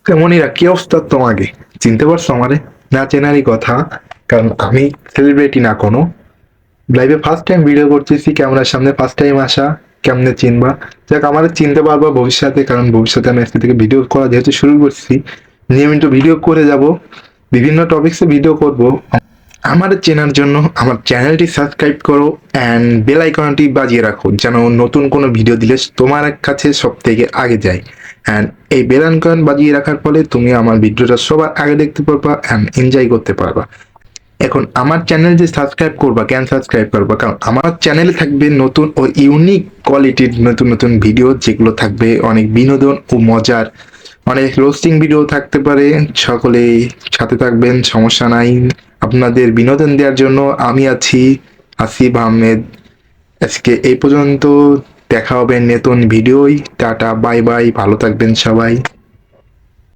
তেমনইরা কি অবস্থা তোমাকে? চিনতে পারছো আমারে? না চেনারই কথা, কারণ আমি সেলিব্রিটি না কোনো। লাইভে ফার্স্ট টাইম ভিডিও করতেছি, ক্যামেরার সামনে ফার্স্ট টাইম আসা। কেমনে চিনবা? যাক, আমারে চিনতে পারবা ভবিষ্যতে, কারণ ভবিষ্যতে আমি আজকে থেকে ভিডিও করা যেহেতু শুরু করছি, নিয়মিত ভিডিও করে যাব, বিভিন্ন টপিকসে ভিডিও করব। আমার চেনার জন্য আমার চ্যানেলটি সাবস্ক্রাইব করো অ্যান্ড বেল আইকনটি বাজিয়ে রাখো, যেন নতুন কোনো ভিডিও দিলে তোমার কাছে সব থেকে আগে যায়। অ্যান্ড এই বেল আইকন বাজিয়ে রাখার ফলে তুমি আমার ভিডিওটা সবার আগে দেখতে পারবা অ্যান্ড এনজয় করতে পারবা। এখন আমার চ্যানেল যে সাবস্ক্রাইব করবা, কেন সাবস্ক্রাইব করবা? কারণ আমার চ্যানেলে থাকবে নতুন ও ইউনিক কোয়ালিটির নতুন নতুন ভিডিও, যেগুলো থাকবে অনেক বিনোদন ও মজার, অনেক রোস্টিং ভিডিও থাকতে পারে। সকলেই সাথে থাকবেন, সমস্যা নাই। আপনাদের বিনোদন দেওয়ার জন্য আমি আছি, আসিফ আহমেদ। আজকে এই পর্যন্ত, দেখা হবে নতুন ভিডিওই। টাটা, বাই বাই, ভালো থাকবেন সবাই।